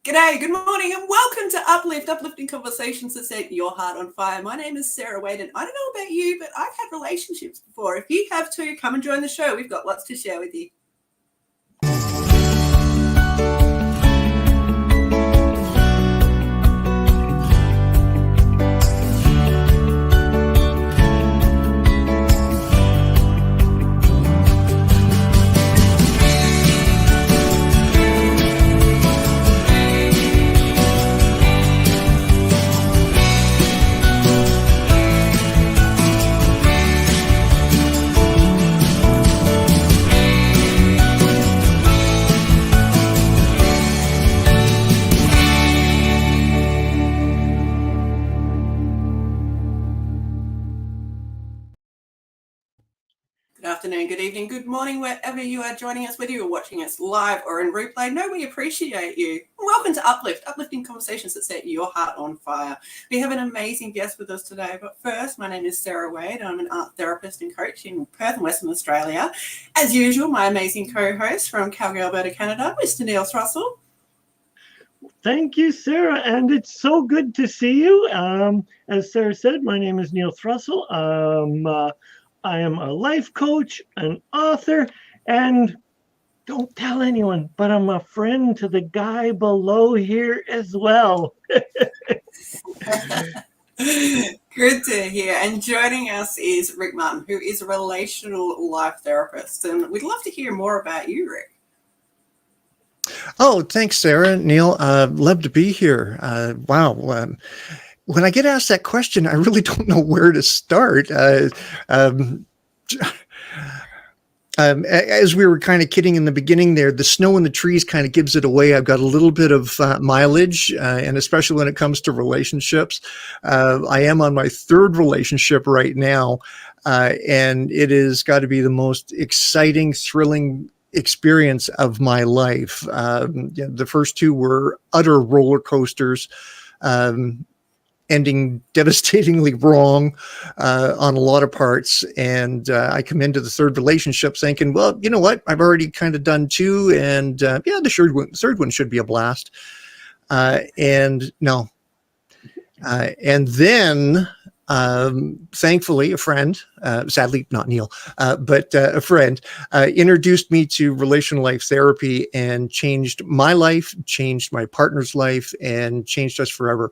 G'day, good morning, and welcome to Uplifting conversations that set your heart on fire. My name is Sarah Wade, and I don't know about you, but I've had relationships before. If you have too, come and join the show. We've got lots to share with you. Good afternoon, good evening, good morning, wherever you are joining us, whether you're watching us live or in replay. No, we appreciate you. Welcome to Uplifting conversations that set your heart on fire. We have an amazing guest with us today, but first, my name is Sarah Wade. I'm an art therapist and coach in Perth and Western Australia. As usual, my amazing co-host from Calgary, Alberta, Canada, Mr. Neil Thrussell. Thank you, Sarah, and it's so good to see you. As Sarah said, my name is Neil Thrussell. I am a life coach, an author, and don't tell anyone, but I'm a friend to the guy below here as well. Good to hear. And joining us is Rick Martin, who is a relational life therapist. And we'd love to hear more about you, Rick. Oh, thanks, Sarah. Neil, love to be here. Wow. When I get asked that question, I really don't know where to start. As we were kind of kidding in the beginning there, the snow in the trees kind of gives it away. I've got a little bit of mileage, and especially when it comes to relationships. I am on my third relationship right now, and it has got to be the most exciting, thrilling experience of my life. The first two were utter roller coasters, ending devastatingly wrong on a lot of parts. And I come into the third relationship thinking, well, you know what? I've already kind of done two. And the third one should be a blast. And no. And then thankfully, a friend, sadly not Neil, but a friend, introduced me to relational life therapy and changed my life, changed my partner's life, and changed us forever.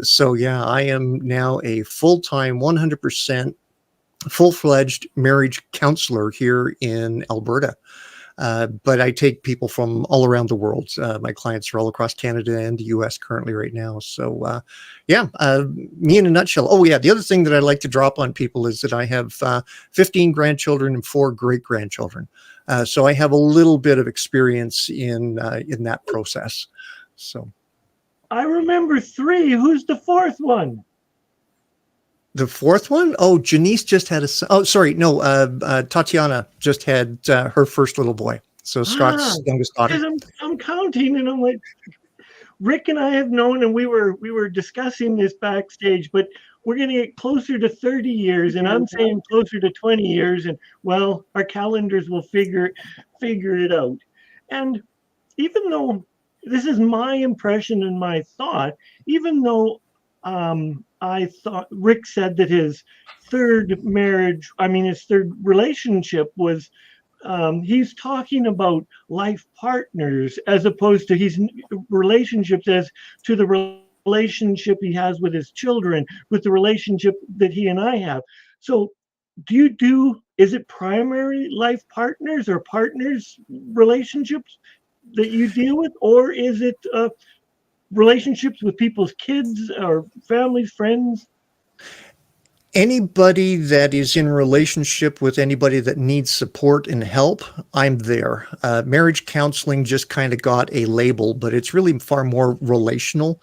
So yeah, I am now a full-time, 100% full-fledged marriage counselor here in Alberta. But I take people from all around the world. My clients are all across Canada and the US currently right now. So me in a nutshell. Oh yeah, the other thing that I like to drop on people is that I have 15 grandchildren and 4 great-grandchildren. So I have a little bit of experience in that process. So I remember 3. Who's the 4th one? The 4th one? Oh, Janice just had a son. Oh, sorry. No, Tatiana just had her first little boy. So Scott's youngest daughter. I'm counting, and I'm like, Rick and I have known, and we were discussing this backstage, but we're going to get closer to 30 years, and I'm saying closer to 20 years, and well, our calendars will figure it out. And even though this is my impression and my thought, even though I thought Rick said that his third relationship was, he's talking about life partners as opposed to his relationships as to the relationship he has with his children, with the relationship that he and I have. So is it primary life partners or partners relationships that you deal with, or is it relationships with people's kids or families, friends? Anybody that is in a relationship with anybody that needs support and help, I'm there. Marriage counseling just kind of got a label, but it's really far more relational.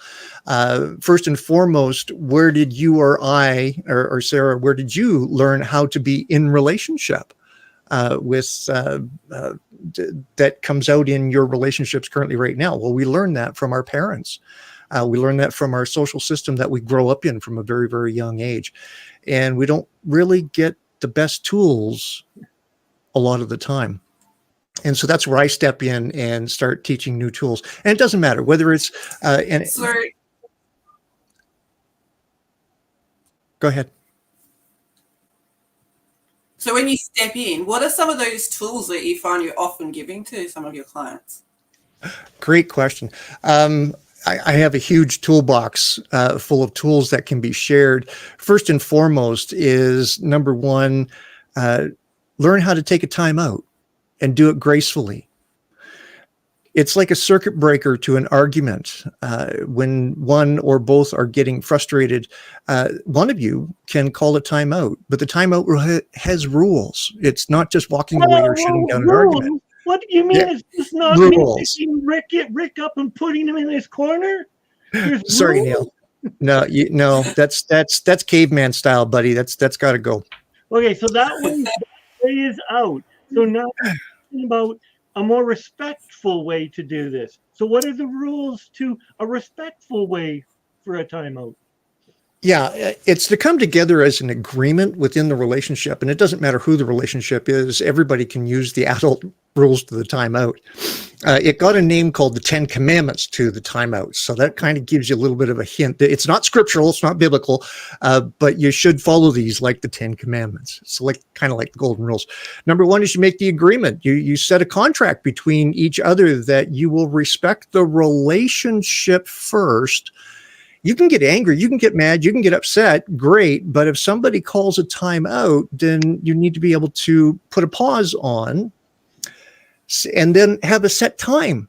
First and foremost, where did you or I, or Sarah, where did you learn how to be in relationship? That comes out in your relationships currently right now? Well, we learn that from our parents. We learn that from our social system that we grow up in from a very, very young age. And we don't really get the best tools a lot of the time. And so that's where I step in and start teaching new tools. And it doesn't matter whether it's So, go ahead. so when you step in, what are some of those tools that you find you're often giving to some of your clients? Great question. I have a huge toolbox full of tools that can be shared. First and foremost is number one, learn how to take a time out and do it gracefully. It's like a circuit breaker to an argument. When one or both are getting frustrated, one of you can call a timeout, but the timeout has rules. It's not just walking away or shutting down an argument. What do you mean? Yeah, It's just not rules. me picking Rick up and putting him in his corner? Sorry, Neil. No, that's caveman style, buddy. That's got to go. Okay, so that way is out. So now we're talking about a more respectful way to do this. So what are the rules to a respectful way for a timeout? Yeah, it's to come together as an agreement within the relationship. And it doesn't matter who the relationship is. Everybody can use the adult rules to the timeout. It got a name called the 10 Commandments to the timeout. So that kind of gives you a little bit of a hint. It's not scriptural, it's not biblical, but you should follow these like the 10 Commandments. It's like kind of like the golden rules. Number one is you make the agreement. You set a contract between each other that you will respect the relationship first. You can get angry, you can get mad, you can get upset, great. But if somebody calls a timeout, then you need to be able to put a pause on and then have a set time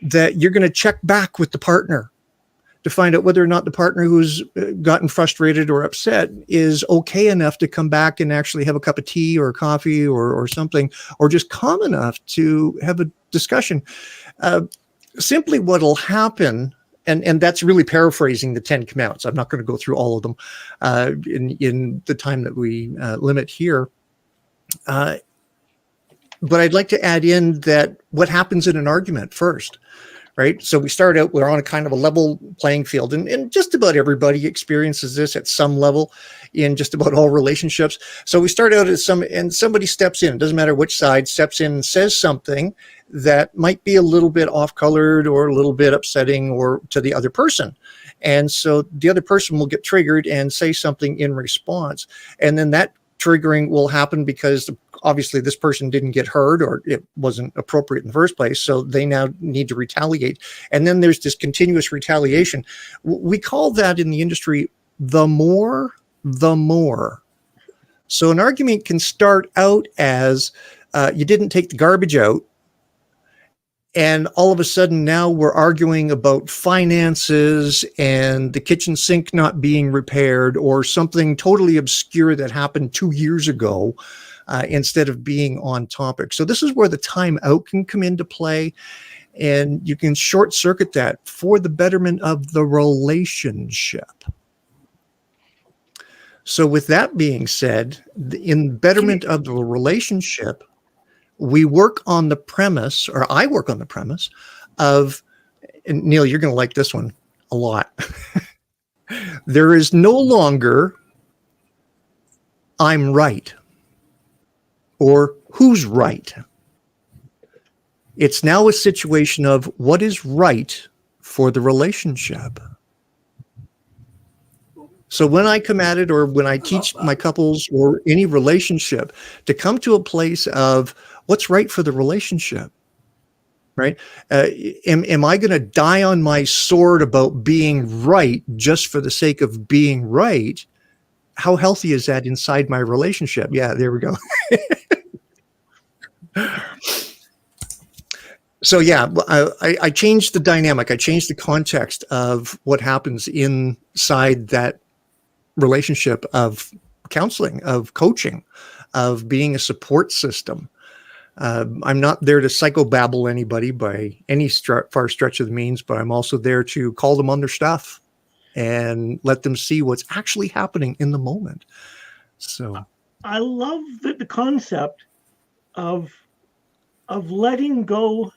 that you're going to check back with the partner to find out whether or not the partner who's gotten frustrated or upset is okay enough to come back and actually have a cup of tea or coffee or something, or just calm enough to have a discussion. Simply what'll happen, and that's really paraphrasing the 10 Commandments. I'm not going to go through all of them in the time that we limit here. But I'd like to add in that what happens in an argument first, right? So we start out, we're on a kind of a level playing field, and just about everybody experiences this at some level in just about all relationships. So we start out and somebody steps in, it doesn't matter which side, steps in and says something that might be a little bit off-colored or a little bit upsetting or to the other person. And so the other person will get triggered and say something in response. And then that triggering will happen because obviously this person didn't get heard or it wasn't appropriate in the first place. So they now need to retaliate. And then there's this continuous retaliation. We call that in the industry, the more. So an argument can start out as you didn't take the garbage out. And all of a sudden now we're arguing about finances and the kitchen sink not being repaired or something totally obscure that happened 2 years ago instead of being on topic. So this is where the timeout can come into play, and you can short circuit that for the betterment of the relationship. So with that being said, in betterment of the relationship, we work on the premise, or I work on the premise of, and Neil, you're going to like this one a lot. There is no longer I'm right or who's right. It's now a situation of what is right for the relationship. So when I come at it, or when I teach my couples or any relationship, to come to a place of what's right for the relationship, right? Am I going to die on my sword about being right just for the sake of being right? How healthy is that inside my relationship? Yeah, there we go. So yeah, I changed the dynamic. I changed the context of what happens inside that relationship of counseling, of coaching, of being a support system. I'm not there to psychobabble anybody by any far stretch of the means, but I'm also there to call them on their stuff and let them see what's actually happening in the moment. So I love the concept of letting go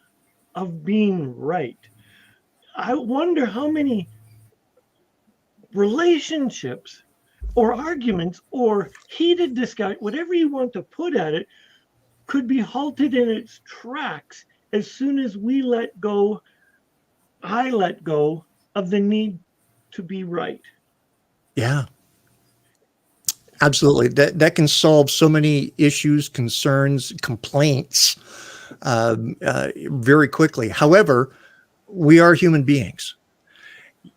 of being right. I wonder how many relationships or arguments or heated discussion, whatever you want to put at it, could be halted in its tracks as soon as I let go of the need to be right. Yeah, absolutely. That can solve so many issues, concerns, complaints very quickly. However, we are human beings,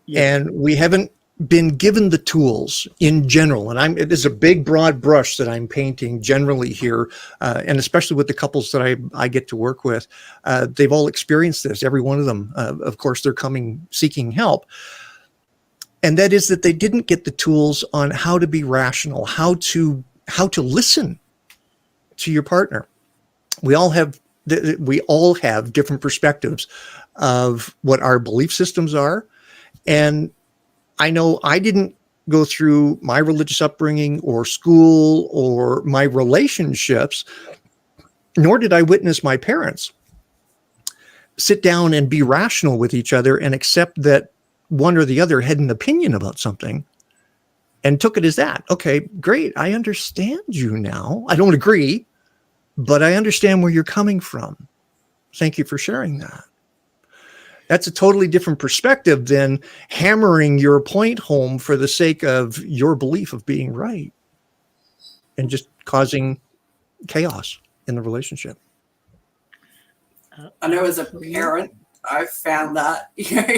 Yes. and we haven't been given the tools in general. And it is a big, broad brush that I'm painting generally here, and especially with the couples that I get to work with. They've all experienced this. Every one of them, of course, they're coming seeking help. And that is that they didn't get the tools on how to be rational, how to listen to your partner. We all have different perspectives of what our belief systems are. And I know I didn't go through my religious upbringing or school or my relationships, nor did I witness my parents sit down and be rational with each other and accept that one or the other had an opinion about something and took it as that. Okay, great. I understand you now. I don't agree, but I understand where you're coming from. Thank you for sharing that. That's a totally different perspective than hammering your point home for the sake of your belief of being right and just causing chaos in the relationship. I know as a parent, I've found that,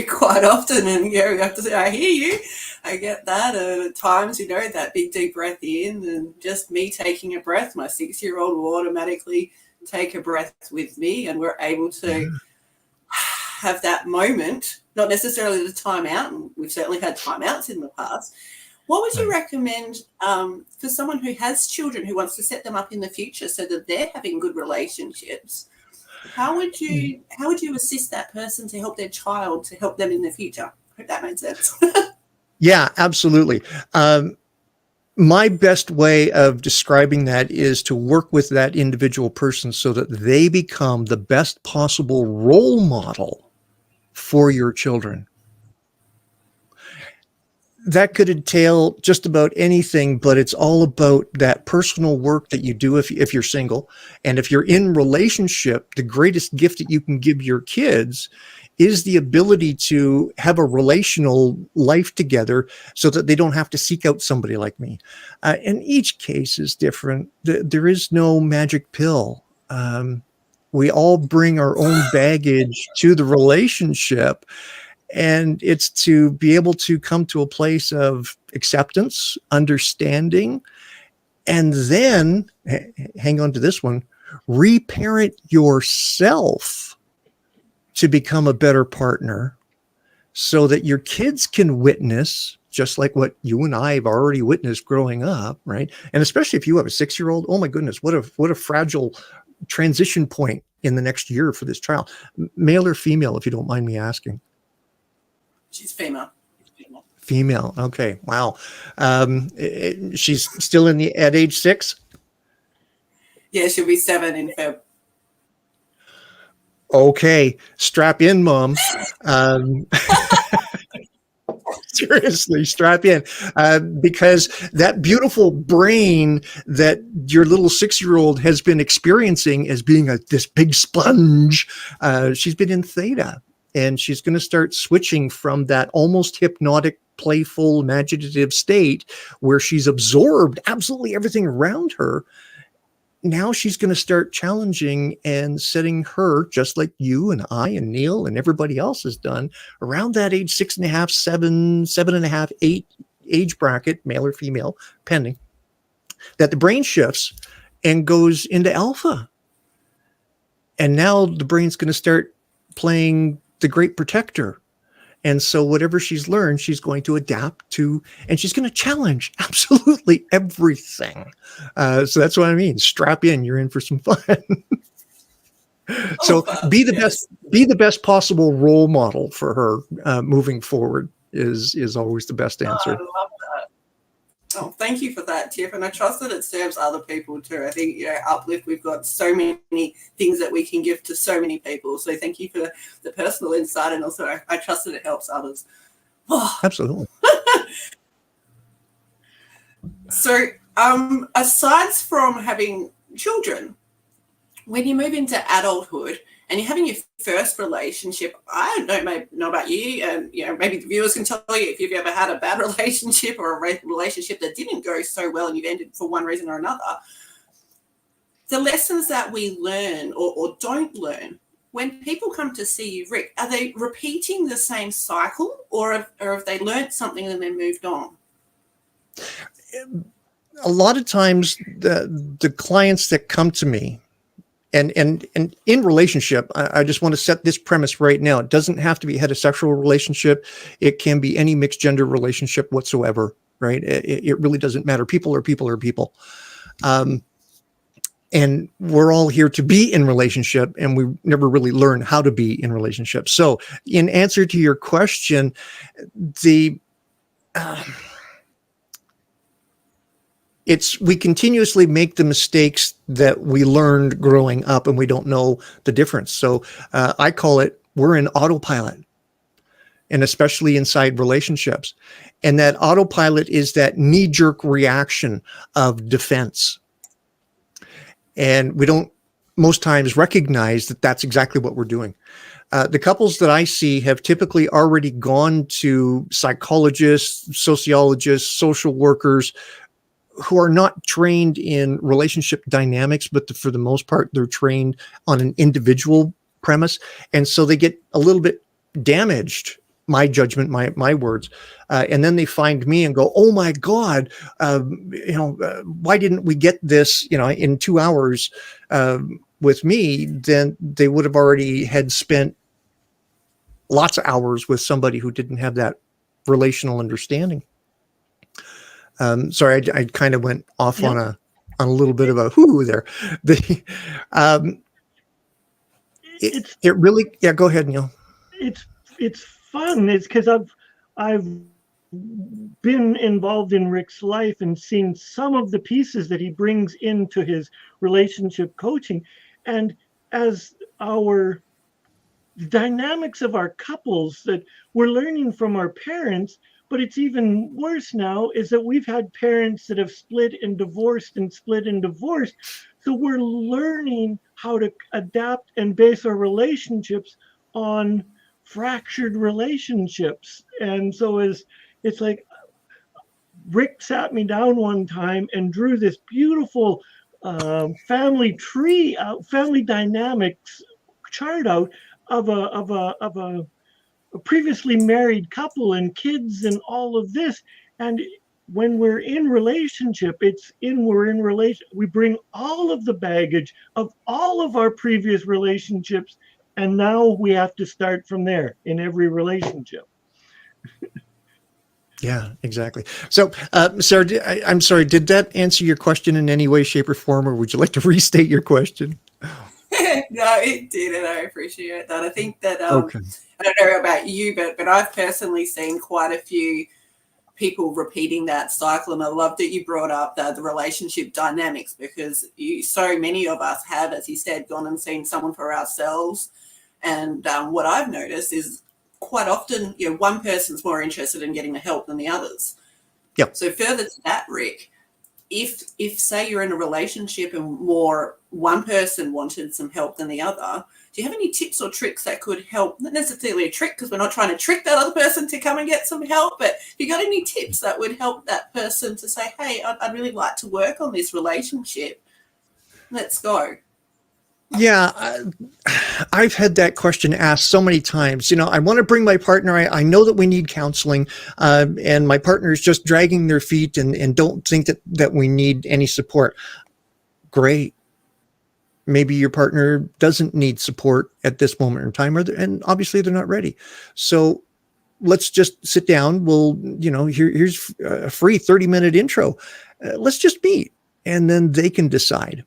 quite often, and, you have to say, I hear you, I get that. At times, that big deep breath in, and just me taking a breath, my 6-year-old will automatically take a breath with me, and we're able to have that moment, not necessarily the time out, and we've certainly had timeouts in the past. What would you recommend for someone who has children who wants to set them up in the future so that they're having good relationships? How would you assist that person to help their child, to help them in the future? I hope that made sense. Yeah, absolutely. My best way of describing that is to work with that individual person so that they become the best possible role model for your children. That could entail just about anything, but it's all about that personal work that you do if you're single. And if you're in relationship, the greatest gift that you can give your kids is the ability to have a relational life together so that they don't have to seek out somebody like me. And each case is different. There is no magic pill. We all bring our own baggage to the relationship. And it's to be able to come to a place of acceptance, understanding, and then, hang on to this one, reparent yourself to become a better partner so that your kids can witness just like what you and I have already witnessed growing up, right? And especially if you have a 6-year-old, oh my goodness, what a fragile transition point in the next year for this child. Male or female, if you don't mind me asking? She's female. Female. Okay. Wow. She's still at age 6? Yeah, she'll be 7 in Feb. Okay. Strap in, Mom. Seriously, strap in. Because that beautiful brain that your little 6-year-old has been experiencing as being this big sponge, she's been in theta. And she's going to start switching from that almost hypnotic, playful, imaginative state where she's absorbed absolutely everything around her. Now she's going to start challenging and setting her, just like you and I and Neil and everybody else has done, around that age 6.5, 7.5, 8 age bracket, male or female, pending, that the brain shifts and goes into alpha. And now the brain's going to start playing the great protector. And so whatever she's learned, she's going to adapt to, and she's going to challenge absolutely everything. So that's what I mean. Strap in, you're in for some fun. So be the best possible role model for her moving forward is always the best answer. I love that. Oh, thank you for that, Tiff. And I trust that it serves other people too. I think, Uplift, we've got so many things that we can give to so many people. So thank you for the personal insight. And also I trust that it helps others. Oh. Absolutely. So aside from having children, when you move into adulthood and you're having your first relationship, I don't know about you, and maybe the viewers can tell you if you've ever had a bad relationship or a relationship that didn't go so well and you've ended for one reason or another. The lessons that we learn or don't learn, when people come to see you, Rick, are they repeating the same cycle, or have they learned something and then moved on? A lot of times the clients that come to me, and in relationship, I just want to set this premise right now. It doesn't have to be a heterosexual relationship. It can be any mixed gender relationship whatsoever, right? It really doesn't matter. People are people are people. And we're all here to be in relationship, and we never really learn how to be in relationship. So in answer to your question, we continuously make the mistakes that we learned growing up, and we don't know the difference. So I call it, we're in autopilot, and especially inside relationships. And that autopilot is that knee-jerk reaction of defense. And we don't most times recognize that that's exactly what we're doing. The couples that I see have typically already gone to psychologists, sociologists, social workers, who are not trained in relationship dynamics, but for the most part, they're trained on an individual premise. And so they get a little bit damaged, my judgment, my words. And then they find me and go, oh my God, why didn't we get this, in 2 hours with me? Then they would have already had spent lots of hours with somebody who didn't have that relational understanding. Sorry, I kind of went off on a little bit of a whoo there. It really, go ahead, Neil. It's fun. It's because I've been involved in Rick's life and seen some of the pieces that he brings into his relationship coaching, and as our dynamics of our couples that we're learning from our parents. But it's even worse now is that we've had parents that have split and divorced and split and divorced. So we're learning how to adapt and base our relationships on fractured relationships. And so it's like Rick sat me down one time and drew this beautiful family tree, family dynamics chart out of a previously married couple and kids and all of this. And when we're in relationship, we bring all of the baggage of all of our previous relationships, and now we have to start from there in every relationship. Yeah, exactly. So, Sarah, I'm sorry, did that answer your question in any way, shape, or form, or would you like to restate your question? No, it did, and I appreciate that. I think that Okay. I don't know about you, but I've personally seen quite a few people repeating that cycle, and I love that you brought up the relationship dynamics, because so many of us have, as you said, gone and seen someone for ourselves. And what I've noticed is quite often, one person's more interested in getting the help than the others. Yep. So further to that, Rick, if say you're in a relationship and more one person wanted some help than the other, do you have any tips or tricks that could help? Not necessarily a trick, because we're not trying to trick that other person to come and get some help, but if you got any tips that would help that person to say, hey, I'd really like to work on this relationship, let's go. Yeah, I've had that question asked so many times. I want to bring my partner. I know that we need counseling, and my partner is just dragging their feet and don't think that we need any support. Great. Maybe your partner doesn't need support at this moment in time, and obviously they're not ready. So let's just sit down. Here's a free 30-minute intro. Let's just meet, and then they can decide.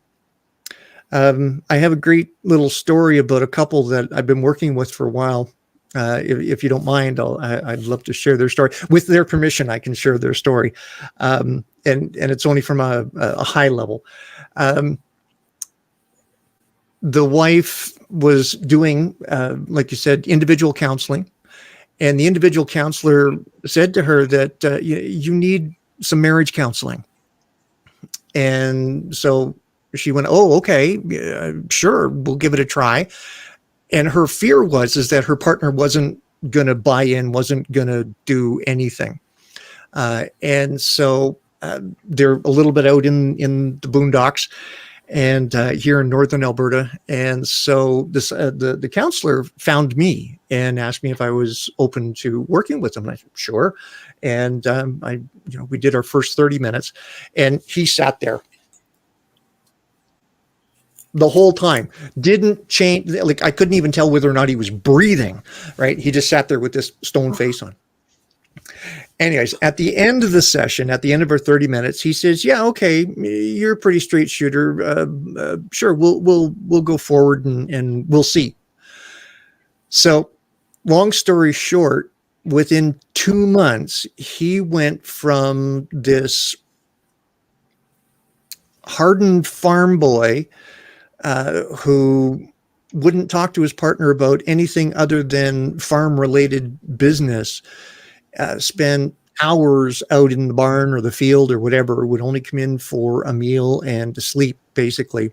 I have a great little story about a couple that I've been working with for a while. If you don't mind, I'd love to share their story. With their permission, I can share their story. And it's only from a high level. The wife was doing, like you said, individual counseling. And the individual counselor said to her that you need some marriage counseling. And so She went, oh, okay, sure, we'll give it a try. And her fear is that her partner wasn't going to buy in, wasn't going to do anything. And so they're a little bit out in the boondocks and here in northern Alberta. And so the counselor found me and asked me if I was open to working with him. And I said, sure. And we did our first 30 minutes, and he sat there the whole time, didn't change. Like, I couldn't even tell whether or not he was breathing, right? He just sat there with this stone face on. Anyways, at the end of the session, at the end of our 30 minutes, he says, yeah, okay, you're a pretty straight shooter. Sure, we'll go forward and we'll see. So long story short, within 2 months, he went from this hardened farm boy who wouldn't talk to his partner about anything other than farm-related business, spend hours out in the barn or the field or whatever, would only come in for a meal and to sleep, basically.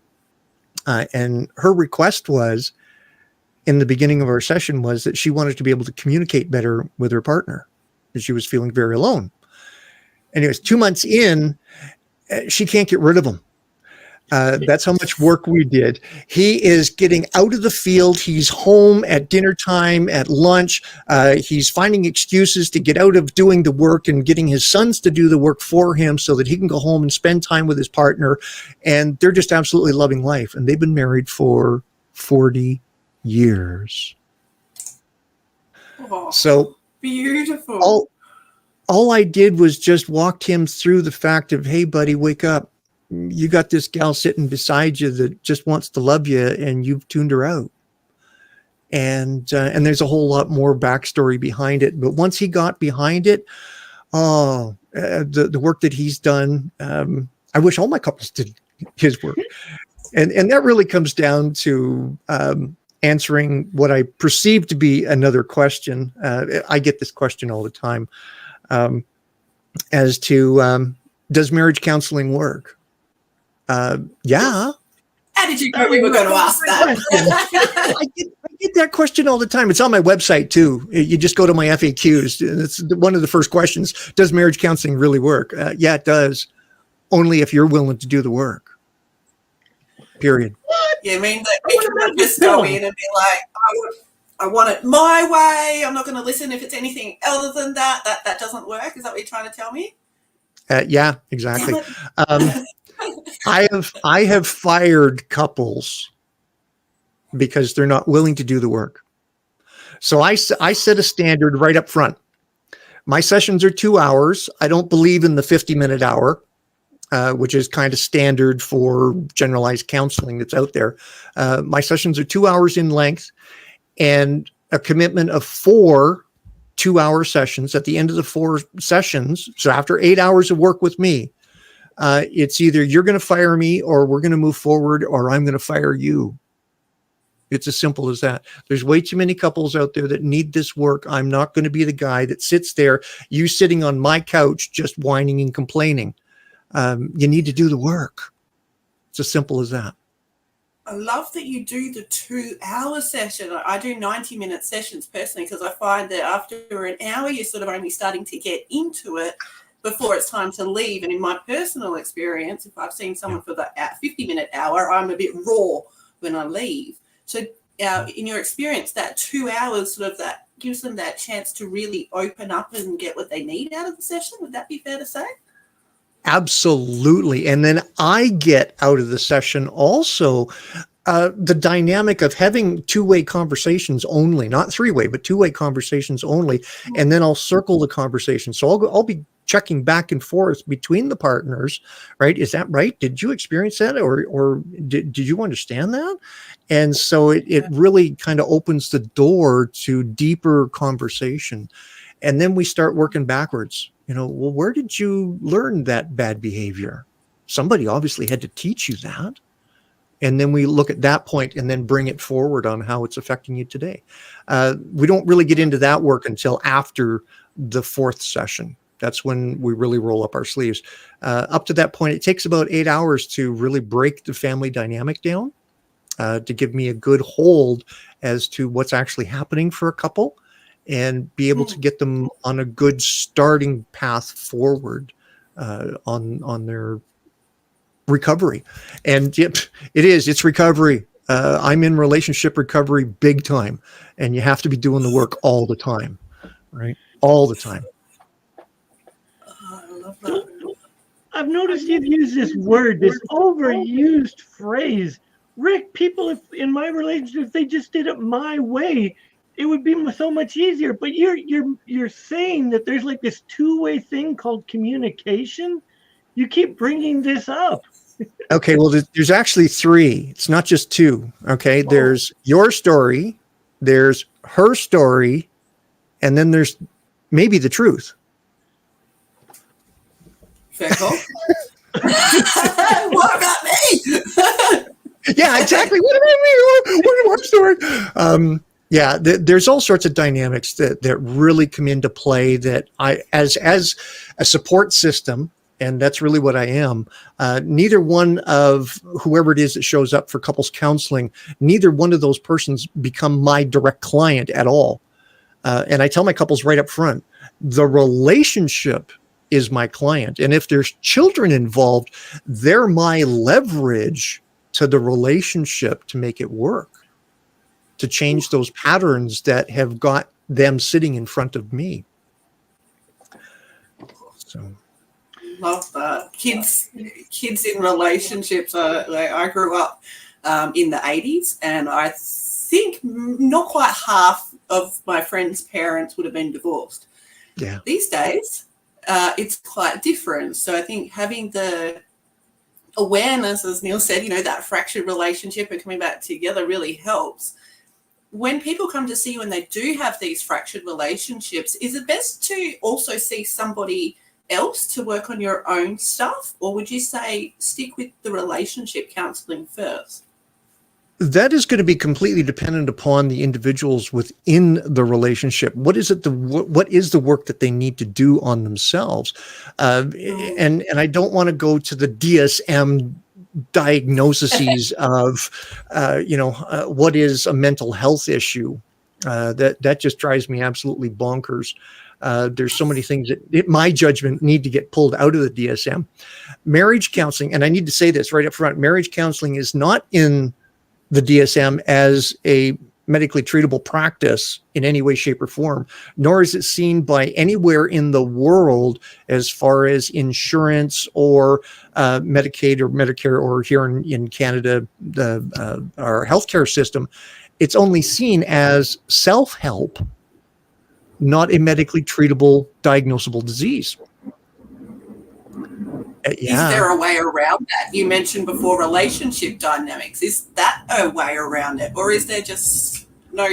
And her request was, in the beginning of our session, was that she wanted to be able to communicate better with her partner, because she was feeling very alone. Anyways, 2 months in, she can't get rid of him. That's how much work we did. He is getting out of the field. He's home at dinner time, at lunch. He's finding excuses to get out of doing the work and getting his sons to do the work for him so that he can go home and spend time with his partner. And they're just absolutely loving life. And they've been married for 40 years. Oh, so beautiful. All I did was just walk him through the fact of, hey, buddy, wake up. You got this gal sitting beside you that just wants to love you, and you've tuned her out. And there's a whole lot more backstory behind it. But once he got behind it, the work that he's done, I wish all my couples did his work. And that really comes down to answering what I perceive to be another question. I get this question all the time, as to, does marriage counseling work? Yeah. How did you know we were going to ask that? I get that question all the time. It's on my website too. You just go to my FAQs. It's one of the first questions. Does marriage counseling really work? Yeah, it does. Only if you're willing to do the work. Period. You mean that we can just go in and be like, I want it my way. I'm not going to listen if it's anything other than that. That doesn't work. Is that what you're trying to tell me? Yeah, exactly. I have fired couples because they're not willing to do the work. So I set a standard right up front. My sessions are 2 hours. I don't believe in the 50-minute hour, which is kind of standard for generalized counseling that's out there. My sessions are 2 hours in length, and a commitment of 4 2-hour sessions. At the end of the 4 sessions, so after 8 hours of work with me, it's either you're going to fire me, or we're going to move forward, or I'm going to fire you. It's as simple as that. There's way too many couples out there that need this work. I'm not going to be the guy that sits there, you sitting on my couch, just whining and complaining. You need to do the work. It's as simple as that. I love that you do the 2-hour session. I do 90-minute sessions personally, because I find that after an hour, you're sort of only starting to get into it before it's time to leave. And in my personal experience, if I've seen someone for the 50-minute hour, I'm a bit raw when I leave. So in your experience, that 2 hours sort of that gives them that chance to really open up and get what they need out of the session. Would that be fair to say? Absolutely. And then I get out of the session also the dynamic of having two-way conversations only, not three-way, but two-way conversations only. And then I'll circle the conversation. So I'll be checking back and forth between the partners, right? Is that right? Did you experience that? Or did you understand that? And so it really kind of opens the door to deeper conversation. And then we start working backwards. Well, where did you learn that bad behavior? Somebody obviously had to teach you that. And then we look at that point and then bring it forward on how it's affecting you today. We don't really get into that work until after the 4th session. That's when we really roll up our sleeves. Up to that point, it takes about 8 hours to really break the family dynamic down, to give me a good hold as to what's actually happening for a couple, and be able to get them on a good starting path forward on their recovery. And yep, it's recovery. I'm in relationship recovery big time, and you have to be doing the work all the time, right? All the time. I love that. I've noticed you've used this word, this overused phrase. Rick, people, if in my relationship, if they just did it my way, it would be so much easier. But you're saying that there's like this two-way thing called communication. You keep bringing this up. Okay, well, there's actually 3. It's not just 2. Okay, there's your story, there's her story, and then there's maybe the truth. Fair call. What about me? Yeah, exactly. What about me? What story? Yeah, there's all sorts of dynamics that really come into play that I, as a support system, and that's really what I am. Neither one of whoever it is that shows up for couples counseling, neither one of those persons become my direct client at all. And I tell my couples right up front, the relationship is my client. And if there's children involved, they're my leverage to the relationship to make it work, to change those patterns that have got them sitting in front of me. So. Love that. Kids in relationships. I grew up in the 80s, and I think not quite half of my friends' parents would have been divorced. Yeah. These days, it's quite different. So I think having the awareness, as Neil said, that fractured relationship and coming back together really helps. When people come to see you and they do have these fractured relationships, is it best to also see somebody else to work on your own stuff, or would you say stick with the relationship counseling first? That is going to be completely dependent upon the individuals within the relationship. What is it? What is the work that they need to do on themselves? And I don't want to go to the DSM diagnoses of, what is a mental health issue. That just drives me absolutely bonkers. There's so many things that, in my judgment, need to get pulled out of the DSM. Marriage counseling, and I need to say this right up front, marriage counseling is not in the DSM as a medically treatable practice in any way, shape, or form, nor is it seen by anywhere in the world as far as insurance or Medicaid or Medicare, or here in Canada, our healthcare system. It's only seen as self-help, not a medically treatable, diagnosable disease. Yeah. Is there a way around that? You mentioned before relationship dynamics. Is that a way around it, or is there just no?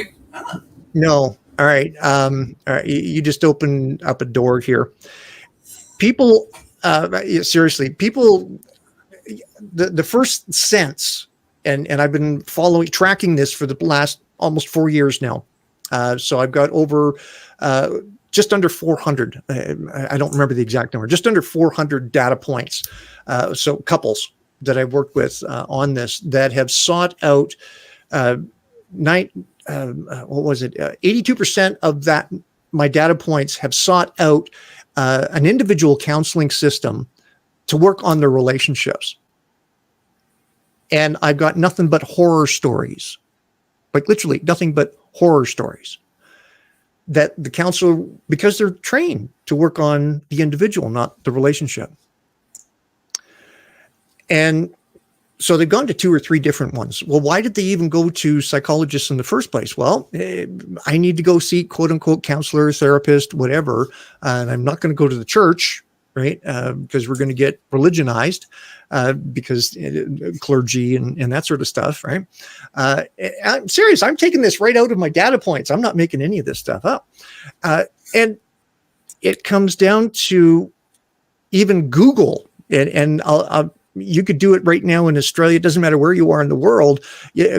No. All right. All right. You just opened up a door here. People, seriously, people. The first sense, and I've been tracking this for the last almost 4 years now. So I've got over just under 400. I don't remember the exact number. Just under 400 data points. So couples that I've worked with on this that have sought out 82% of that. My data points have sought out an individual counseling system to work on their relationships. And I've got nothing but horror stories, like literally nothing but horror stories, that the counselor, because they're trained to work on the individual, not the relationship. And so they've gone to 2 or 3 different ones. Well, why did they even go to psychologists in the first place? Well, I need to go see quote unquote counselor, therapist, whatever. And I'm not going to go to the church, right? Because we're going to get religionized, because clergy and that sort of stuff, right? I'm serious. I'm taking this right out of my data points. I'm not making any of this stuff up. And it comes down to even Google, and you could do it right now in Australia. It doesn't matter where you are in the world.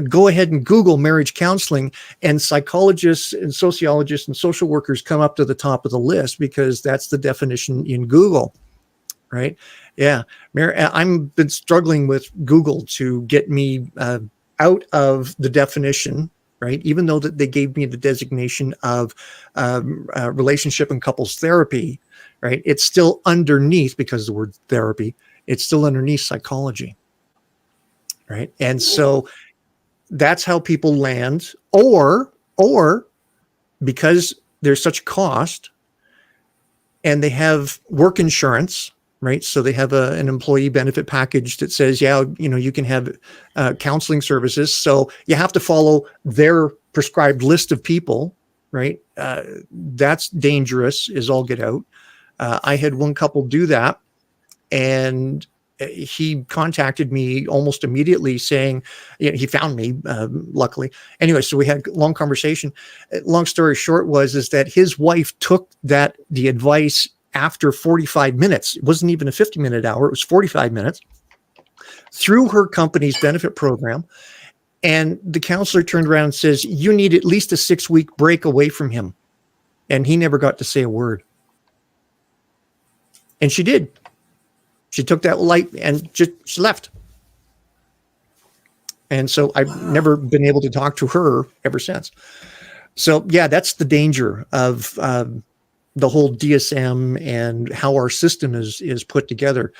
Go ahead and Google marriage counseling, and psychologists and sociologists and social workers come up to the top of the list because that's the definition in Google, right? Yeah. I've been struggling with Google to get me out of the definition, right? Even though that they gave me the designation of relationship and couples therapy, right? It's still underneath, because of the word therapy, it's still underneath psychology, right? And so that's how people land, or because there's such cost and they have work insurance, right? So they have an employee benefit package that says, yeah, you can have counseling services. So you have to follow their prescribed list of people, right? That's dangerous as all get out. I had one couple do that, and he contacted me almost immediately saying, he found me, luckily. Anyway, so we had a long conversation. Long story short is that his wife took the advice after 45 minutes. It wasn't even a 50-minute hour. It was 45 minutes through her company's benefit program. And the counselor turned around and says, you need at least a 6-week break away from him. And he never got to say a word. And she did. She took that light and she left. And so I've never been able to talk to her ever since. So yeah, that's the danger of the whole DSM and how our system is put together.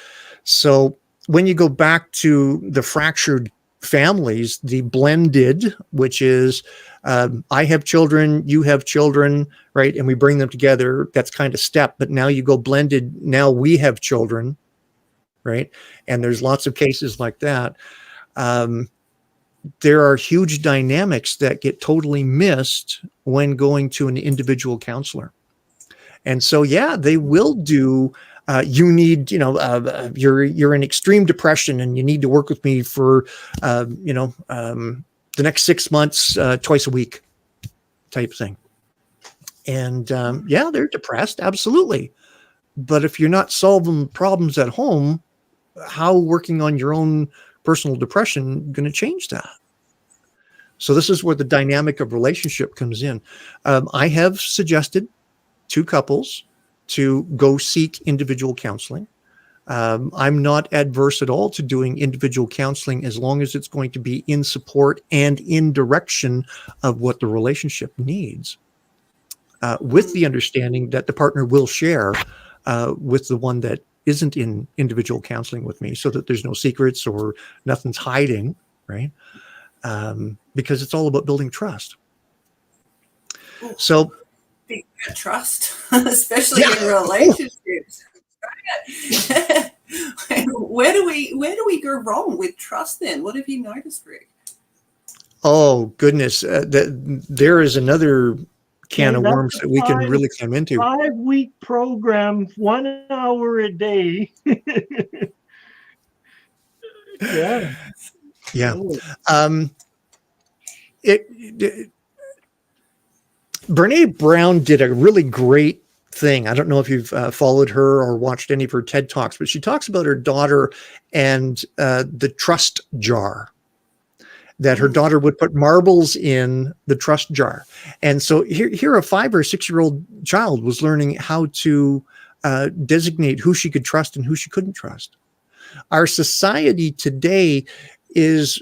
So when you go back to the fractured families, the blended, which is I have children, you have children, right? And we bring them together. That's kind of step. But now you go blended. Now we have children, right? And there's lots of cases like that. There are huge dynamics that get totally missed when going to an individual counselor. And so, yeah, they will do, you need, you're in extreme depression and you need to work with me for, the next 6 months, twice a week type thing. And yeah, they're depressed. Absolutely. But if you're not solving problems at home, how working on your own personal depression going to change that? So this is where the dynamic of relationship comes in. I have suggested to couples to go seek individual counseling. I'm not adverse at all to doing individual counseling as long as it's going to be in support and in direction of what the relationship needs, with the understanding that the partner will share with the one that isn't in individual counseling with me, so that there's no secrets or nothing's hiding, right? Because it's all about building trust. So trust, especially in relationships. Where do we go wrong with trust then? What have you noticed, Rick? Oh goodness, there is another can of worms that we can really come into. 5-week program, 1 hour a day. Yeah. Brene Brown did a really great thing. I don't know if you've followed her or watched any of her TED Talks, but she talks about her daughter and the trust jar, that her daughter would put marbles in the trust jar. And so here a 5 or 6 year old child was learning how to designate who she could trust and who she couldn't trust. Our society today is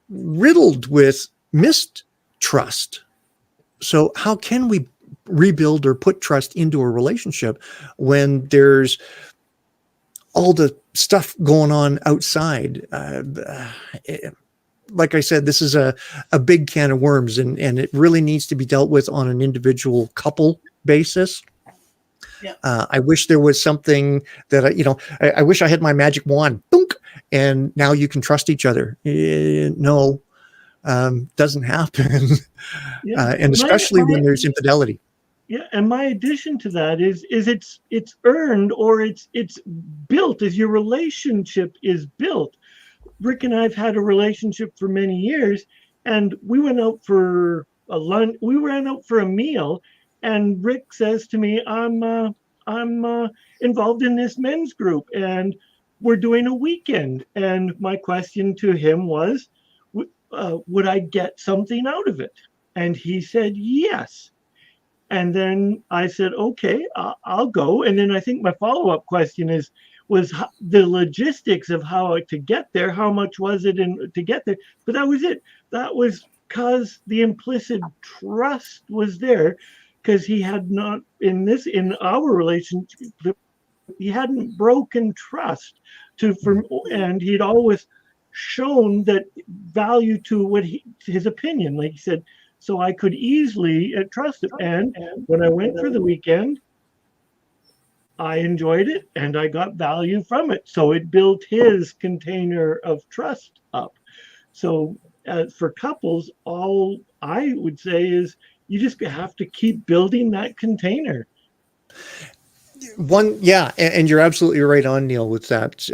riddled with mistrust. So how can we rebuild or put trust into a relationship when there's all the stuff going on outside? Like I said, this is a big can of worms, and it really needs to be dealt with on an individual couple basis. Yeah. I wish there was something that I wish I had my magic wand, boom, and now you can trust each other. No, doesn't happen. Yeah. And especially when there's infidelity. Yeah, and my addition to that is it's earned, or it's built as your relationship is built. Rick and I've had a relationship for many years, and we went out for a lunch. We ran out for a meal, and Rick says to me, "I'm involved in this men's group, and we're doing a weekend. And my question to him was, would I get something out of it? And he said, yes. And then I said, okay, I'll go. And then I think my follow-up question was the logistics of how to get there. How much was it to get there? But that was it. That was because the implicit trust was there, because he had not in our relationship, he hadn't broken trust and he'd always shown that value to his opinion, like he said. So I could easily trust him. And when I went for the weekend, I enjoyed it and I got value from it. So it built his container of trust up. So for couples, all I would say is you just have to keep building that container. And you're absolutely right on, Neil, with that.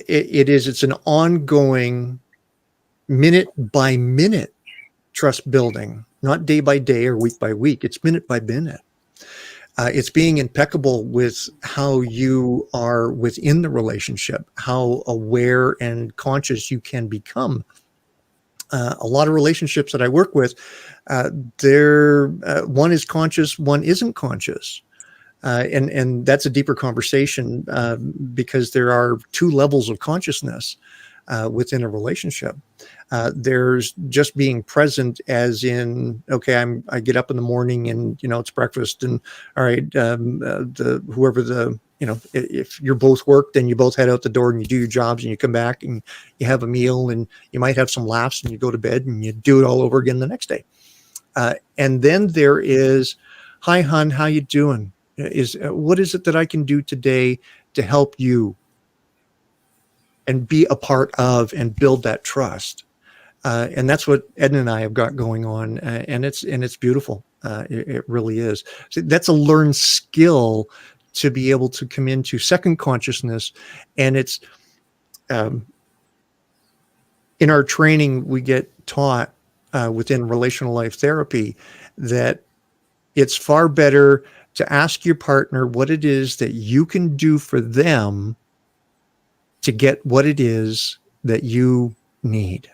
It's an ongoing, minute by minute trust building, not day by day or week by week. It's minute by minute. It's being impeccable with how you are within the relationship, how aware and conscious you can become. A lot of relationships that I work with, one is conscious, one isn't conscious. And that's a deeper conversation because there are two levels of consciousness within a relationship. There's just being present, as in, okay, I get up in the morning and it's breakfast, and all right, if you're both work, then you both head out the door and you do your jobs and you come back and you have a meal and you might have some laughs and you go to bed and you do it all over again the next day. And then there is, hi, hon, how you doing? What is it that I can do today to help you and be a part of and build that trust? And that's what Edna and I have got going on, and it's beautiful. It really is. So that's a learned skill to be able to come into second consciousness, and it's in our training we get taught within relational life therapy that it's far better to ask your partner what it is that you can do for them to get what it is that you need.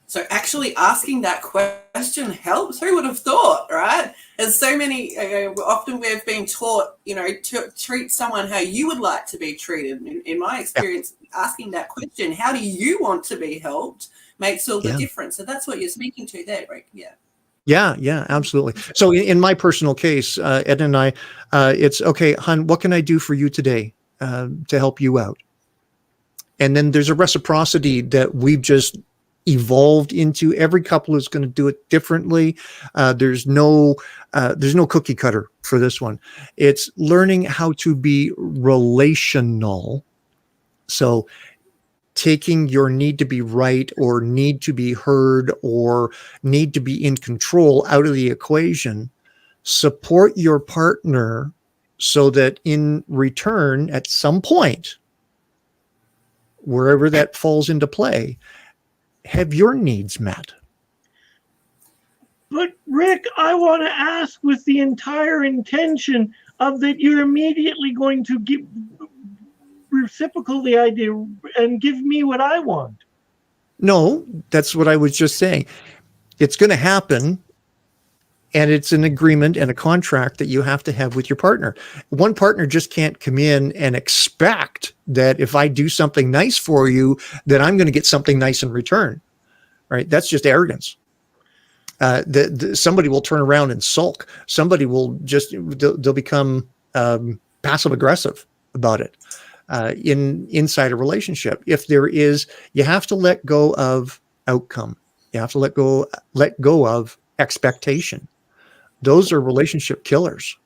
So actually asking that question helps. Who would have thought, right? There's so many, often we've been taught, to treat someone how you would like to be treated. In my experience, asking that question, how do you want to be helped, makes all the difference. So that's what you're speaking to there, Rick. Yeah, absolutely. So in my personal case, Ed and I, it's, okay, hon, what can I do for you today to help you out? And then there's a reciprocity that we've just evolved into. Every couple is going to do it differently. There's no cookie cutter for this one. It's learning how to be relational. So taking your need to be right or need to be heard or need to be in control out of the equation. Support your partner so that in return, at some point, wherever that falls into play, have your needs met. But Rick, I want to ask with the entire intention of that you're immediately going to give reciprocal the idea and give me what I want. No, that's what I was just saying. It's going to happen, and it's an agreement and a contract that you have to have with your partner. One partner just can't come in and expect that if I do something nice for you, that I'm going to get something nice in return, right? That's just arrogance. Somebody will turn around and sulk. Somebody will they'll become passive aggressive about it. Inside a relationship, if there is, you have to let go of outcome. You have to let go of expectation. Those are relationship killers.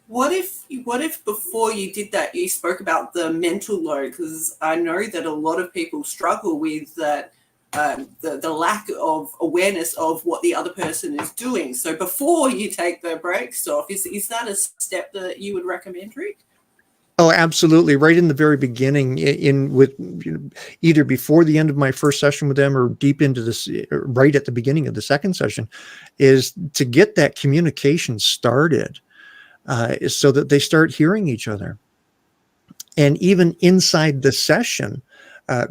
What if before you did that, you spoke about the mental load? Because I know that a lot of people struggle with that, the lack of awareness of what the other person is doing. So before you take the brakes off, is that a step that you would recommend, Rick? Oh, absolutely. Right in the very beginning, either before the end of my first session with them or deep into this, right at the beginning of the second session, is to get that communication started. is so that they start hearing each other. And even inside the session,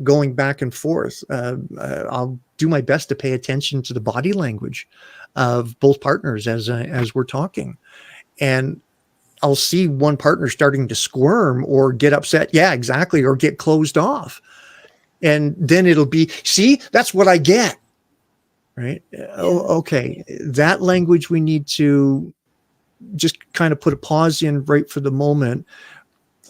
going back and forth, I'll do my best to pay attention to the body language of both partners as we're talking. And I'll see one partner starting to squirm or get upset. Yeah, exactly. Or get closed off. And then it'll be, see, that's what I get. Right. Oh, okay. That language we need to just kind of put a pause in right for the moment.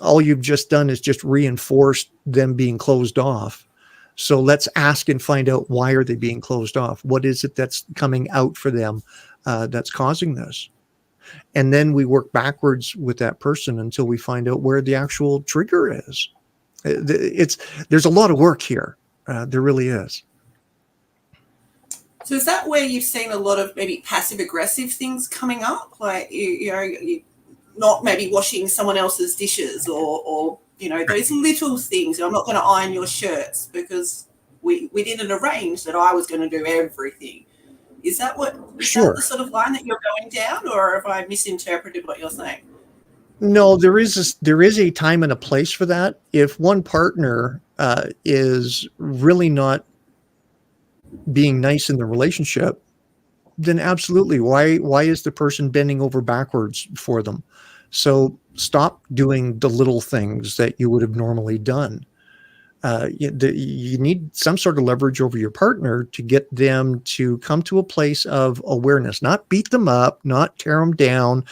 All you've just done is just reinforced them being closed off. So let's ask and find out, why are they being closed off? What is it that's coming out for them that's causing this? And then we work backwards with that person until we find out where the actual trigger is. There's a lot of work here. There really is. So is that where you've seen a lot of maybe passive aggressive things coming up? Like, you not maybe washing someone else's dishes or those little things. I'm not going to iron your shirts because we didn't arrange that I was going to do everything. Is that Sure. that the sort of line that you're going down, or have I misinterpreted what you're saying? No, there is a time and a place for that. If one partner is really not being nice in the relationship, then absolutely. Why is the person bending over backwards for them? So stop doing the little things that you would have normally done. You need some sort of leverage over your partner to get them to come to a place of awareness, not beat them up, not tear them down,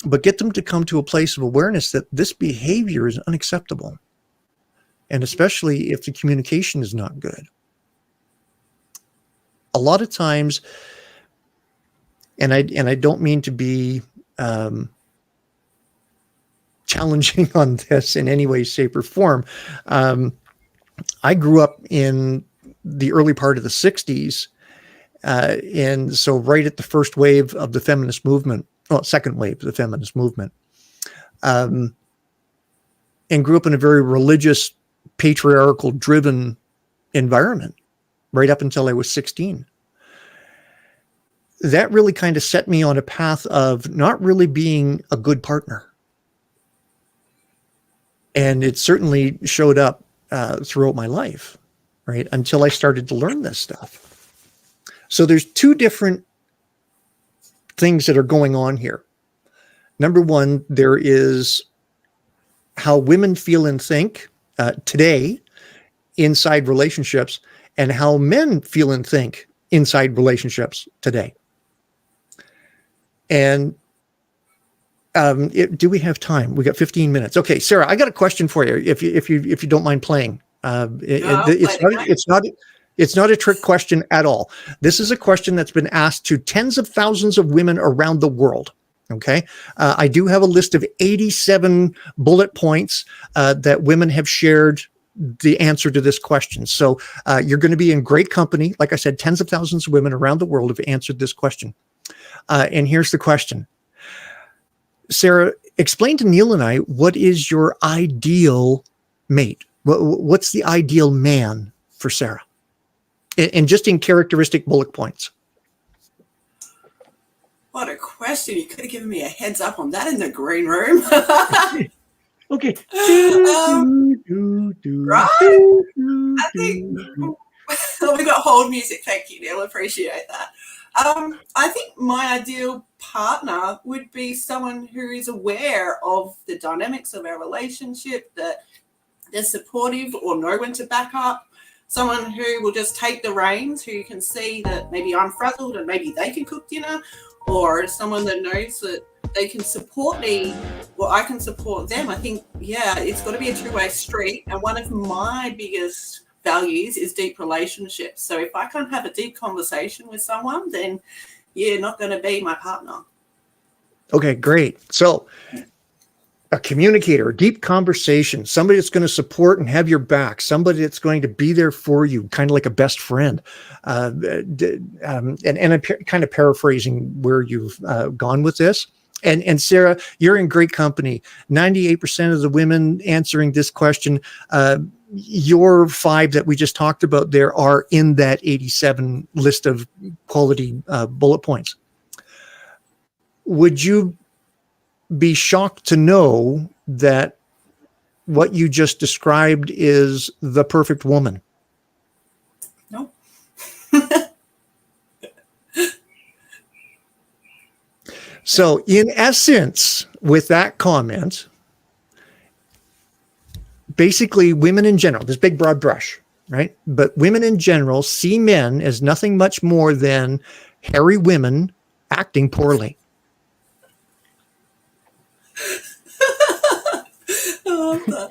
but get them to come to a place of awareness that this behavior is unacceptable. And especially if the communication is not good. A lot of times, and I don't mean to be challenging on this in any way, shape, or form. I grew up in the early part of the 60s. And so right at the first wave of the feminist movement, second wave of the feminist movement, and grew up in a very religious, patriarchal driven environment right up until I was 16. That really kind of set me on a path of not really being a good partner. And it certainly showed up throughout my life, right? Until I started to learn this stuff. So there's two different things that are going on here. Number one, there is how women feel and think today inside relationships, and how men feel and think inside relationships today. And do we have time? We got 15 minutes. Okay, Sarah, I got a question for you. If you don't mind playing, it's not a trick question at all. This is a question that's been asked to tens of thousands of women around the world. Okay, I do have a list of 87 bullet points that women have shared the answer to this question. So you're going to be in great company. Like I said, tens of thousands of women around the world have answered this question. And here's the question. Sarah, explain to Neil and I, what is your ideal mate? What's the ideal man for Sarah? And just in characteristic bullet points. What a question. You could have given me a heads up on that in the green room. Okay. Right? I think we got hold music. Thank you, Neil. Appreciate that. I think my ideal partner would be someone who is aware of the dynamics of our relationship, that they're supportive or know when to back up, someone who will just take the reins, who can see that maybe I'm frazzled and maybe they can cook dinner, or someone that knows that they can support me or I can support them. I think, it's got to be a two-way street. And one of my biggest values is deep relationships. So if I can't have a deep conversation with someone, then you're not going to be my partner. Okay, great. So a communicator, a deep conversation, somebody that's going to support and have your back, somebody that's going to be there for you, kind of like a best friend. And I'm kind of paraphrasing where you've gone with this. And Sarah, you're in great company. 98% of the women answering this question, your 5 that we just talked about there are in that 87 list of quality bullet points. Would you be shocked to know that what you just described is the perfect woman. No. So in essence, with that comment, basically women in general, this big broad brush, right? But women in general see men as nothing much more than hairy women acting poorly. I love that.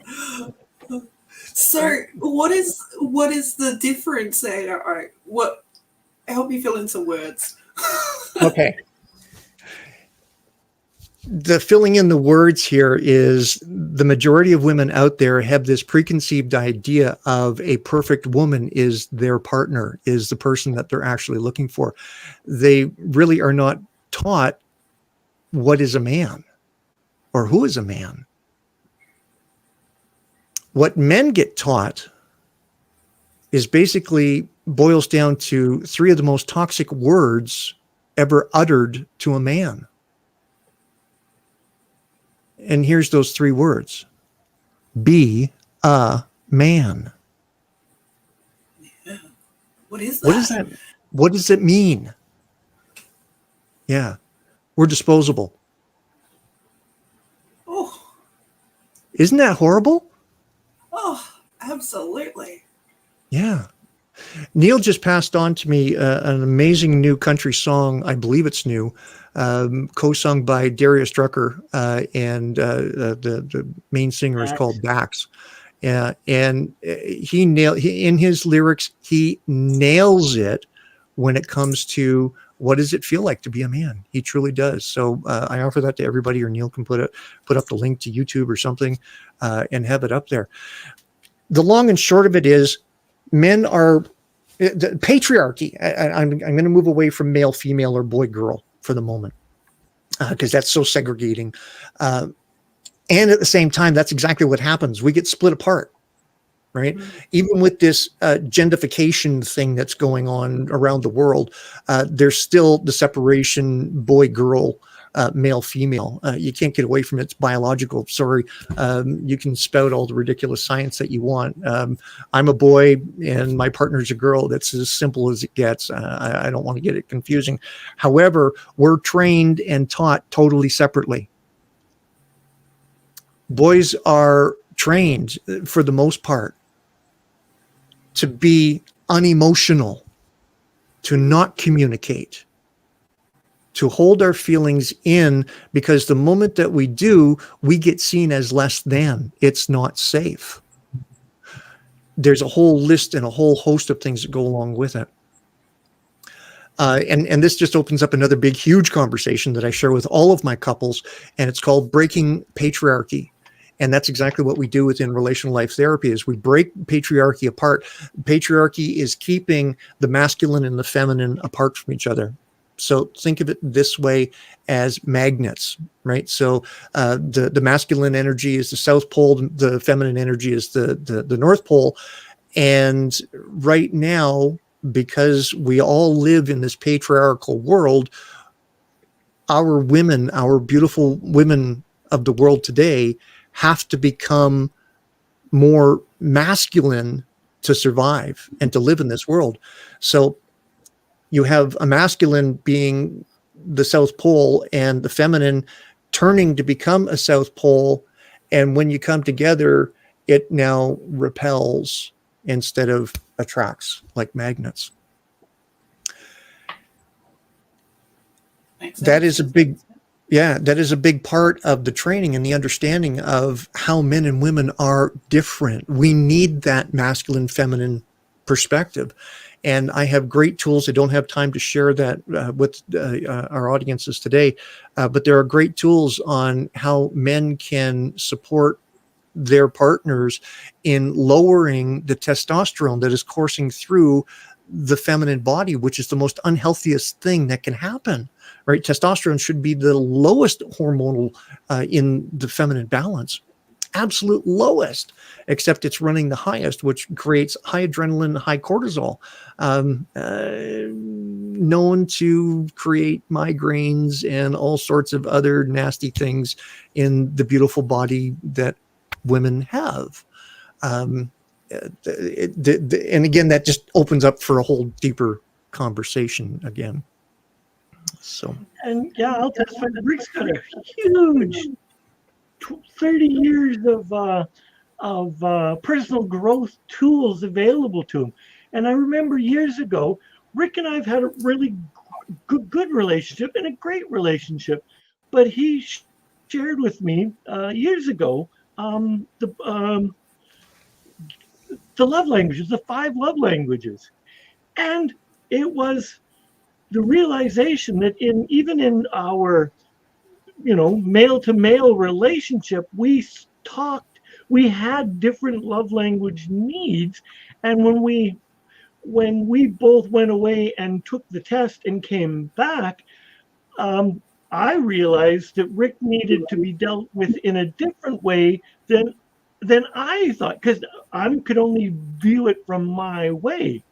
So what is the difference there? All right, what, help me fill in some words. Okay. The filling in the words here is the majority of women out there have this preconceived idea of a perfect woman is their partner, is the person that they're actually looking for. They really are not taught what is a man or who is a man. What men get taught is basically boils down to 3 of the most toxic words ever uttered to a man. And here's those 3 words. Be a man. Yeah. What is that? What is that? What does it mean? Yeah. We're disposable. Oh. Isn't that horrible? Oh, absolutely. Yeah. Neil just passed on to me an amazing new country song. I believe it's new, co-sung by Darius Drucker, and the main singer is called Dax. And in his lyrics, he nails it when it comes to what does it feel like to be a man. He truly does. So I offer that to everybody, or Neil can put up the link to YouTube or something and have it up there. The long and short of it is, men are the patriarchy. I'm going to move away from male, female, or boy, girl for the moment, because that's so segregating. And at the same time, that's exactly what happens. We get split apart, right? Mm-hmm. Even with this gendification thing that's going on around the world, there's still the separation boy, girl, male, female. You can't get away from it. It's biological. Sorry. You can spout all the ridiculous science that you want. I'm a boy and my partner's a girl. That's as simple as it gets. I don't want to get it confusing. However, we're trained and taught totally separately. Boys are trained, for the most part, to be unemotional, to not communicate, to hold our feelings in, because the moment that we do, we get seen as less than. It's not safe. There's a whole list and a whole host of things that go along with it. And this just opens up another big, huge conversation that I share with all of my couples, and it's called breaking patriarchy. And that's exactly what we do within relational life therapy, is we break patriarchy apart. Patriarchy is keeping the masculine and the feminine apart from each other. So think of it this way, as magnets, right? So the masculine energy is the South Pole, the feminine energy is the North Pole. And right now, because we all live in this patriarchal world, our women, our beautiful women of the world today, have to become more masculine to survive and to live in this world. So you have a masculine being the South Pole and the feminine turning to become a South Pole. And when you come together, it now repels instead of attracts, like magnets. That is a big, that is a big part of the training and the understanding of how men and women are different. We need that masculine, feminine perspective. And I have great tools. I don't have time to share that with our audiences today, but there are great tools on how men can support their partners in lowering the testosterone that is coursing through the feminine body, which is the most unhealthiest thing that can happen, right? Testosterone should be the lowest hormonal in the feminine balance. absolute lowest, except it's running the highest, which creates high adrenaline, high cortisol, known to create migraines and all sorts of other nasty things in the beautiful body that women have. And again, that just opens up for a whole deeper conversation again. So, and yeah, I'll testify. Rick's got a huge 30 years of personal growth tools available to him. And I remember years ago, Rick and I have had a really good relationship and a great relationship. But he shared with me years ago the love languages, the 5 love languages. And it was the realization that even in our, male to male relationship, we had different love language needs. And when we both went away and took the test and came back, I realized that Rick needed to be dealt with in a different way than I thought, because I could only view it from my way.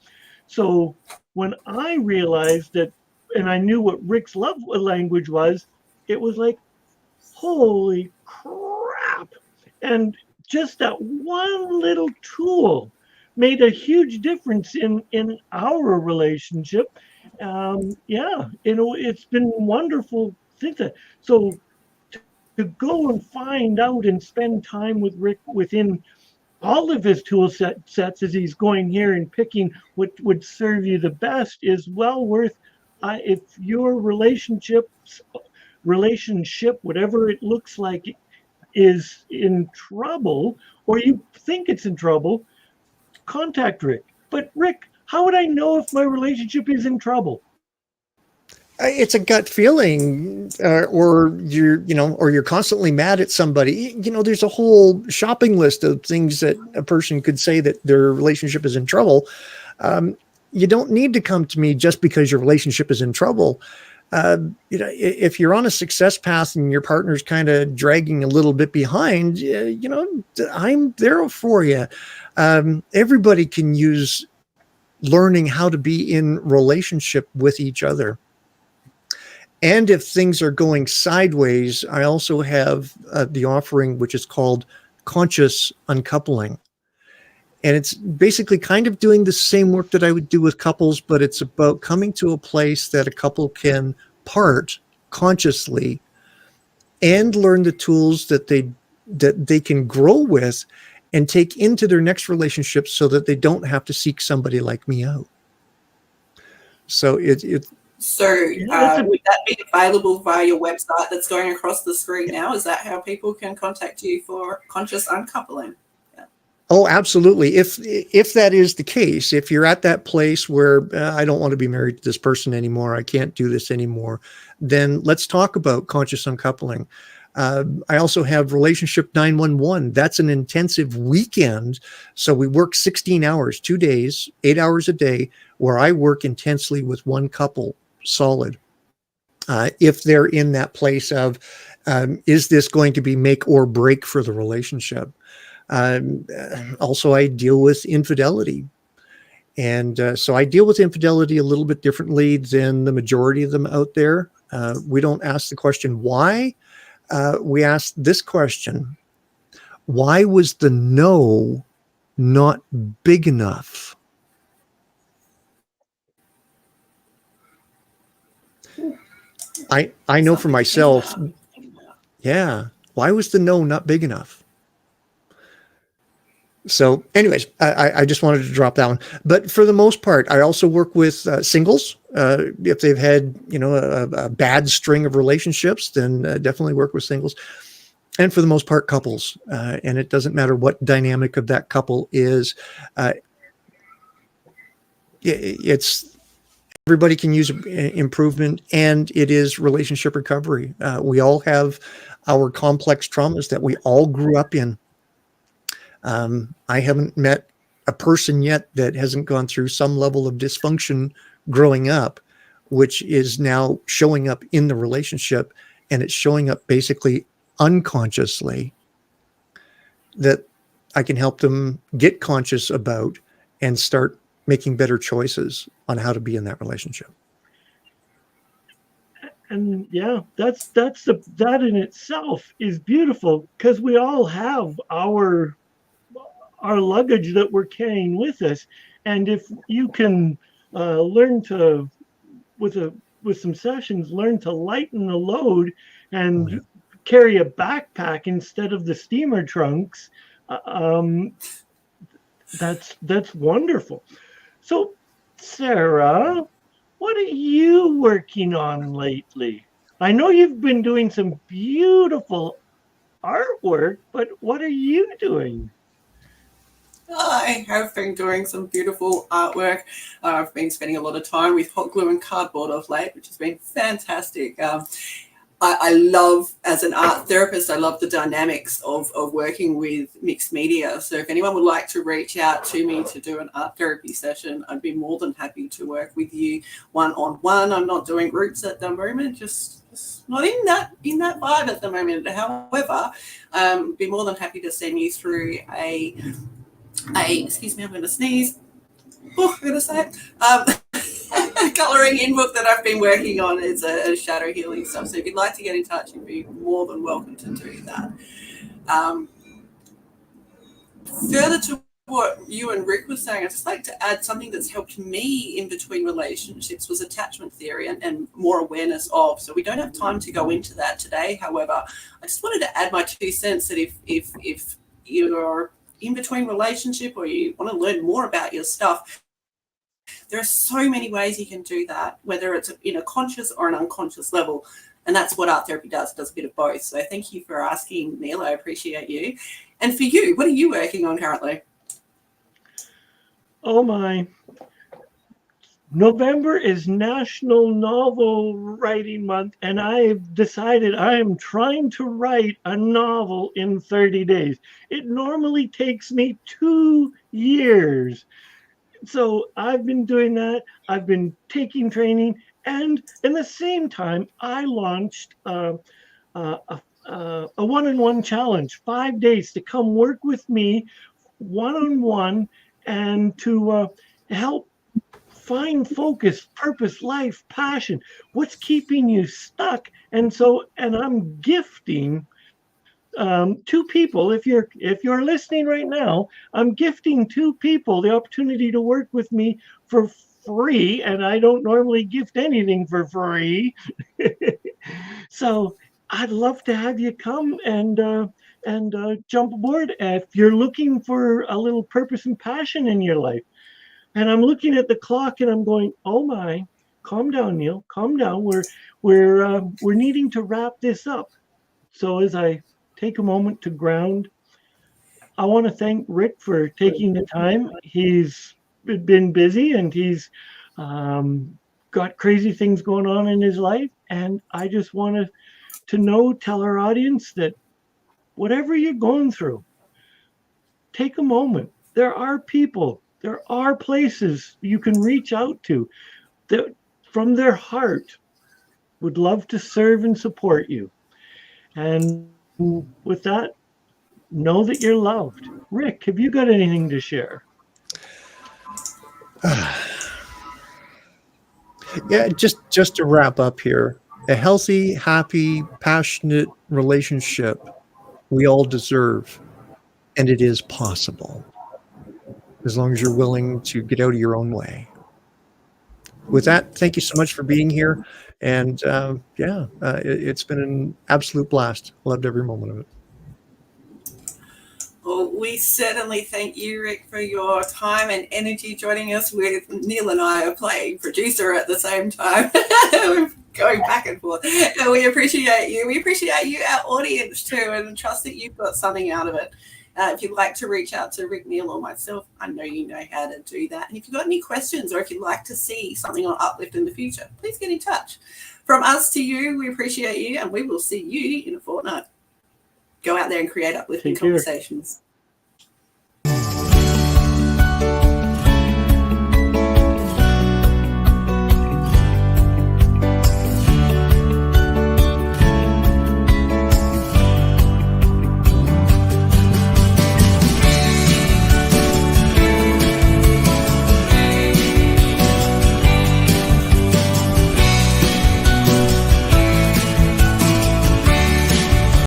So when I realized that, and I knew what Rick's love language was, it was like, holy crap. And just that one little tool made a huge difference in our relationship. It's been wonderful since that. So to go and find out and spend time with Rick within all of his tool sets as he's going here and picking what would serve you the best is well worth. If your relationship, whatever it looks like, is in trouble, or you think it's in trouble, contact Rick. But Rick, how would I know if my relationship is in trouble? It's a gut feeling, or you're constantly mad at somebody. There's a whole shopping list of things that a person could say that their relationship is in trouble. You don't need to come to me just because your relationship is in trouble. If you're on a success path and your partner's kind of dragging a little bit behind, I'm there for you. Everybody can use learning how to be in relationship with each other. And if things are going sideways, I also have the offering, which is called conscious uncoupling. And it's basically kind of doing the same work that I would do with couples, but it's about coming to a place that a couple can part consciously and learn the tools that they can grow with and take into their next relationship so that they don't have to seek somebody like me out. So So would that be available via your website that's going across the screen now? Is that how people can contact you for conscious uncoupling? Yeah. Oh, absolutely. If that is the case, if you're at that place where I don't want to be married to this person anymore, I can't do this anymore, then let's talk about conscious uncoupling. I also have Relationship 911. That's an intensive weekend. So we work 16 hours, 2 days, 8 hours a day, where I work intensely with one couple solid. If they're in that place of, is this going to be make or break for the relationship? Also, I deal with infidelity. And so I deal with infidelity a little bit differently than the majority of them out there. We don't ask the question, why? We ask this question: why was the no not big enough? I know for myself, yeah, why was the no not big enough? So anyways, I just wanted to drop that one. But for the most part, I also work with singles. If they've had, a bad string of relationships, then definitely work with singles. And for the most part, couples. And it doesn't matter what dynamic of that couple is. It's everybody can use improvement, and it is relationship recovery. We all have our complex traumas that we all grew up in. I haven't met a person yet that hasn't gone through some level of dysfunction growing up, which is now showing up in the relationship, and it's showing up basically unconsciously. that I can help them get conscious about and start making better choices on how to be in that relationship. And yeah, that in itself is beautiful, because we all have our luggage that we're carrying with us. And if you can learn to, with some sessions, learn to lighten the load and Oh, yeah. carry a backpack instead of the steamer trunks, uh, um, that's wonderful. So, Sarah, what are you working on lately? I know you've been doing some beautiful artwork, but what are you doing? I have been doing some beautiful artwork. I've been spending a lot of time with hot glue and cardboard of late, which has been fantastic. I love, as an art therapist, I love the dynamics of working with mixed media. So if anyone would like to reach out to me to do an art therapy session, I'd be more than happy to work with you one-on-one. I'm not doing groups at the moment, just not in that vibe at the moment. However, be more than happy to send you through a excuse me, I'm going to sneeze. Oh, I'm going to say it. A colouring in book that I've been working on is a shadow healing stuff. So if you'd like to get in touch, you'd be more than welcome to do that. Further to what you and Rick were saying, I'd just like to add something that's helped me in between relationships was attachment theory and more awareness of. So we don't have time to go into that today. However, I just wanted to add my 2 cents that if you're in between relationship or you want to learn more about your stuff, there are so many ways you can do that, whether it's in a conscious or an unconscious level. And that's what art therapy does. It does a bit of both. So thank you for asking, Neil. I appreciate you. And for you, what are you working on currently? Oh my. November is National Novel Writing Month, and I've decided I am trying to write a novel in 30 days. It normally takes me 2 years. So I've been doing that. I've been taking training, and in the same time, I launched a one-on-one challenge, 5 days to come work with me one-on-one and to help find focus, purpose, life, passion. What's keeping you stuck? And I'm gifting 2 people. If you're listening right now, I'm gifting 2 people the opportunity to work with me for free, and I don't normally gift anything for free. So I'd love to have you come and jump aboard if you're looking for a little purpose and passion in your life. And I'm looking at the clock and I'm going, oh my, calm down, Neil, calm down. We're needing to wrap this up. So as I take a moment to ground, I want to thank Rick for taking the time. He's been busy and he's got crazy things going on in his life. And I just want to tell our audience that whatever you're going through, take a moment. There are people, there are places you can reach out to that from their heart would love to serve and support you. And with that, know that you're loved. Rick, have you got anything to share? Yeah, just to wrap up here, a healthy, happy, passionate relationship we all deserve, and it is possible as long as you're willing to get out of your own way. With that, thank you so much for being here, and it's been an absolute blast. Loved every moment of it. Well, we certainly thank you, Rick, for your time and energy joining us. With Neil and I are playing producer at the same time. We're going back and forth. And we appreciate you. We appreciate you, our audience, too, and trust that you've got something out of it. If you'd like to reach out to Rick, Neil, or myself, I know you know how to do that. And if you've got any questions or if you'd like to see something on Uplift in the future, please get in touch. From us to you, we appreciate you, and we will see you in a fortnight. Go out there and create uplifting conversations.